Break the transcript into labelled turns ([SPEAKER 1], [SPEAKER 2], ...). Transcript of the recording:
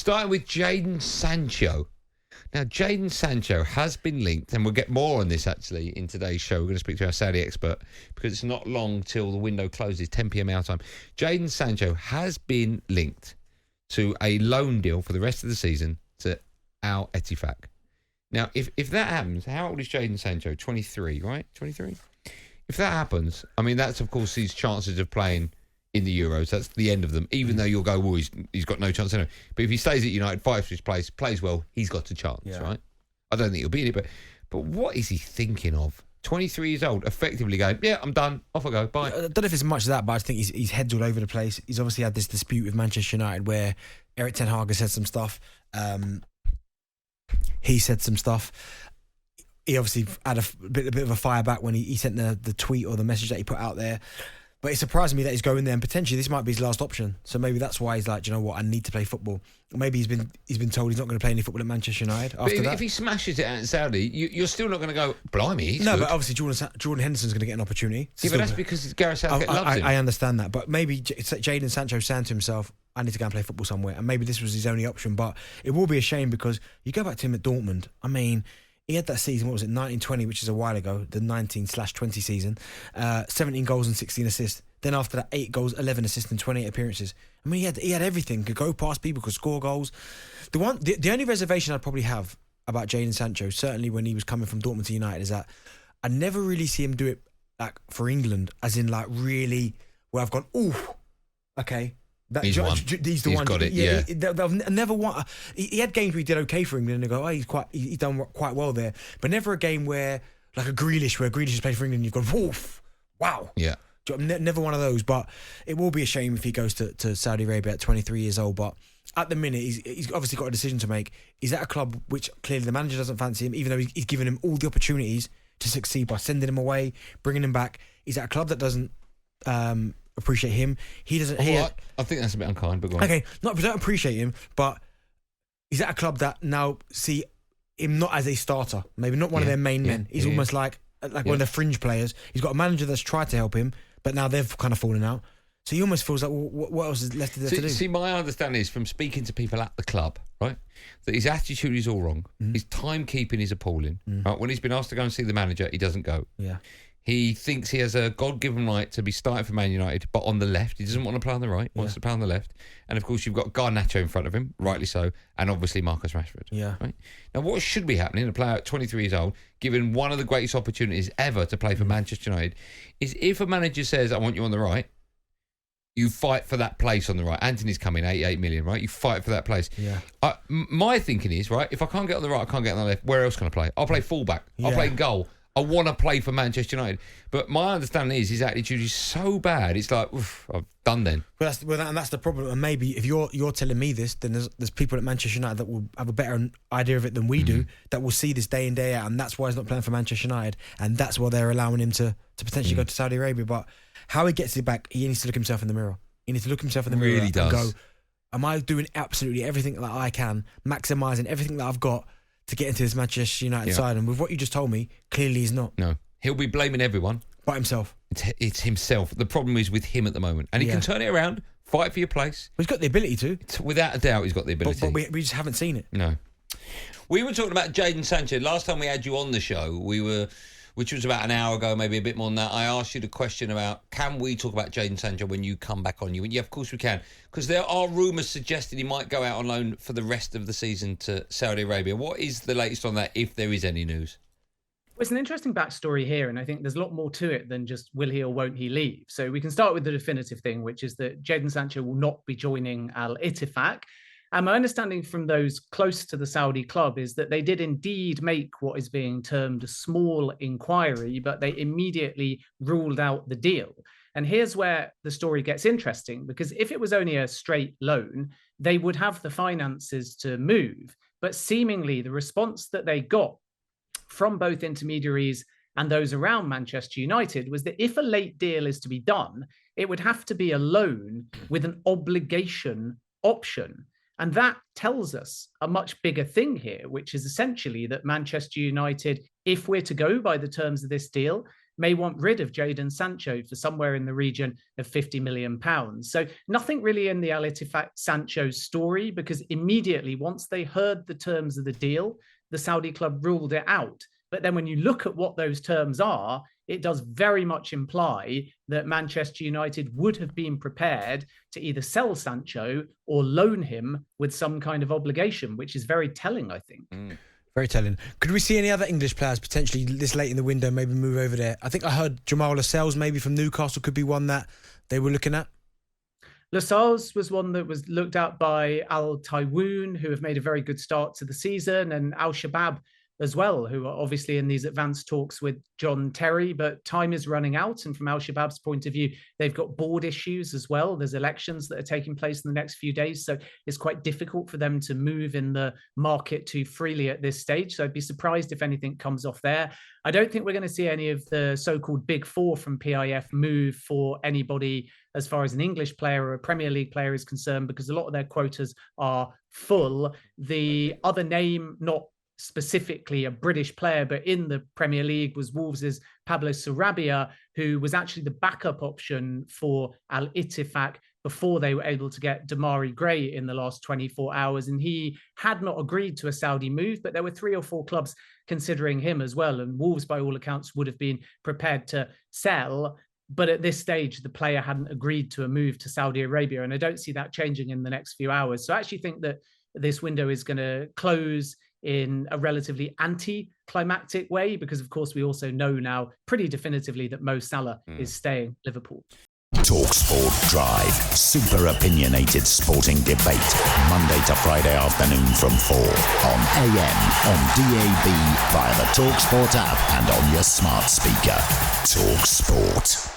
[SPEAKER 1] Starting with Jadon Sancho. Now, Jadon Sancho has been linked, and we'll get more on this actually in today's show. We're going to speak to our Saudi expert because it's not long till the window closes, 10 p.m. our time. Jadon Sancho has been linked to a loan deal for the rest of the season to Al Ettifaq. Now, if that happens, how old is Jadon Sancho? 23, right? 23? If that happens, I mean, that's, of course, his chances of playing in the Euros. That's the end of them, even though you'll go, well, he's got no chance anyway. But if he stays at United, fights for his place, plays well, he's got a chance, right? I don't think he'll be in it, but what is he thinking of? 23 years old, effectively going, yeah, I'm done, off I go, bye.
[SPEAKER 2] I don't know if it's much of that, but I think his head's all over the place. He's obviously had this dispute with Manchester United where Erik ten Hag has said some stuff. He said some stuff. He obviously had a bit of a fire back when he sent the tweet or the message that he put out there. But it surprised me that he's going there, and potentially this might be his last option. So maybe that's why he's like, do you know what, I need to play football. Or maybe he's been told he's not going to play any football at Manchester United after that.
[SPEAKER 1] If he smashes it out in Saudi, you're still not going to go, blimey, he's good.
[SPEAKER 2] But obviously Jordan Henderson's going to get an opportunity.
[SPEAKER 1] Yeah, but that's because Gareth Southgate loves him.
[SPEAKER 2] I understand that, but maybe Jadon Sancho saying to himself, I need to go and play football somewhere, and maybe this was his only option. But it will be a shame because you go back to him at Dortmund. I mean, he had that season, what was it, 19-20, which is a while ago, the 19/20 season, 17 goals and 16 assists. Then after that, 8 goals, 11 assists and 28 appearances. I mean, he had everything. Could go past people, could score goals. The only reservation I'd probably have about Jadon Sancho, certainly when he was coming from Dortmund to United, is that I never really see him do it like for England, as in like really where I've gone, ooh, okay.
[SPEAKER 1] He's the one.
[SPEAKER 2] He's
[SPEAKER 1] got it, yeah.
[SPEAKER 2] They'll never want. He had games where he did okay for England, and they go, oh, he's done quite well there. But never a game where, like a Grealish, where Grealish has played for England, and you've gone, woof, wow. Yeah. Never one of those. But it will be a shame if he goes to Saudi Arabia at 23 years old. But at the minute, he's obviously got a decision to make. He's at a club which clearly the manager doesn't fancy him, even though he's given him all the opportunities to succeed by sending him away, bringing him back. He's at a club that doesn't appreciate him. He doesn't.
[SPEAKER 1] I think that's a bit unkind, but go on.
[SPEAKER 2] Okay, not don't appreciate him, but he's at a club that now see him not as a starter, maybe not one of their main men. He's almost like one of the fringe players. He's got a manager that's tried to help him, but now they've kind of fallen out. So he almost feels like, well, what else is left there to do?
[SPEAKER 1] See, my understanding is from speaking to people at the club, right, that his attitude is all wrong. His timekeeping is appalling. Right? When he's been asked to go and see the manager, he doesn't go.
[SPEAKER 2] Yeah.
[SPEAKER 1] He thinks he has a God-given right to be starting for Man United, but on the left. He doesn't want to play on the right. He wants to play on the left. And, of course, you've got Garnacho in front of him, rightly so, and obviously Marcus Rashford.
[SPEAKER 2] Yeah.
[SPEAKER 1] Right? Now, what should be happening, a player at 23 years old, given one of the greatest opportunities ever to play for Manchester United, is if a manager says, I want you on the right, you fight for that place on the right. Anthony's coming, 88 million, right? You fight for that place.
[SPEAKER 2] Yeah.
[SPEAKER 1] My thinking is, right, if I can't get on the right, I can't get on the left, where else can I play? I'll play fullback. I'll play goal. I want to play for Manchester United. But my understanding is his attitude is so bad, it's like, oof, I'm done then.
[SPEAKER 2] And that's the problem. And maybe if you're telling me this, then there's people at Manchester United that will have a better idea of it than we do, that will see this day in, day out, and that's why he's not playing for Manchester United, and that's why they're allowing him to potentially go to Saudi Arabia. But how he gets it back, he needs to look himself in the mirror. He needs to look himself in the mirror and go, am I doing absolutely everything that I can, maximising everything that I've got to get into this Manchester United side? And with what you just told me, clearly he's not.
[SPEAKER 1] No. He'll be blaming everyone.
[SPEAKER 2] But himself.
[SPEAKER 1] It's himself. The problem is with him at the moment. And he can turn it around, fight for your place.
[SPEAKER 2] He's got the ability to.
[SPEAKER 1] Without a doubt, he's got the ability.
[SPEAKER 2] But we just haven't seen it.
[SPEAKER 1] No. We were talking about Jadon Sancho. Last time we had you on the show, which was about an hour ago, maybe a bit more than that, I asked you the question about, can we talk about Jadon Sancho when you come back on? You went, yeah, of course we can. Because there are rumours suggesting he might go out on loan for the rest of the season to Saudi Arabia. What is the latest on that, if there is any news?
[SPEAKER 3] Well, it's an interesting backstory here, and I think there's a lot more to it than just will he or won't he leave. So we can start with the definitive thing, which is that Jadon Sancho will not be joining Al Ettifaq. And my understanding from those close to the Saudi club is that they did indeed make what is being termed a small inquiry, but they immediately ruled out the deal. And here's where the story gets interesting, because if it was only a straight loan, they would have the finances to move. But seemingly the response that they got from both intermediaries and those around Manchester United was that if a late deal is to be done, it would have to be a loan with an obligation option. And that tells us a much bigger thing here, which is essentially that Manchester United, if we're to go by the terms of this deal, may want rid of Jadon Sancho for somewhere in the region of £50 million. So nothing really in the Al Ittifaq Sancho story, because immediately once they heard the terms of the deal, the Saudi club ruled it out. But then when you look at what those terms are, it does very much imply that Manchester United would have been prepared to either sell Sancho or loan him with some kind of obligation, which is very telling, I think.
[SPEAKER 2] Very telling. Could we see any other English players potentially this late in the window maybe move over there? I think I heard Jamal Lascelles maybe from Newcastle could be one that they were looking at.
[SPEAKER 3] Lascelles was one that was looked at by Al Taiwoon, who have made a very good start to the season, and Al Shabab as well, who are obviously in these advanced talks with John Terry, but time is running out. And from Al Shabab's point of view, they've got board issues as well. There's elections that are taking place in the next few days. So it's quite difficult for them to move in the market too freely at this stage. So I'd be surprised if anything comes off there. I don't think we're going to see any of the so-called big four from PIF move for anybody as far as an English player or a Premier League player is concerned, because a lot of their quotas are full. The other name, not specifically a British player, but in the Premier League, was Wolves' Pablo Sarabia, who was actually the backup option for Al Ittifaq before they were able to get Damari Gray in the last 24 hours. And he had not agreed to a Saudi move, but there were 3 or 4 clubs considering him as well. And Wolves, by all accounts, would have been prepared to sell. But at this stage, the player hadn't agreed to a move to Saudi Arabia. And I don't see that changing in the next few hours. So I actually think that this window is going to close in a relatively anti-climactic way, because of course we also know now pretty definitively that Mo Salah is staying Liverpool.
[SPEAKER 4] talkSPORT Drive, super opinionated sporting debate, Monday to Friday afternoon from 4 on AM, on DAB, via the talkSPORT app and on your smart speaker. talkSPORT.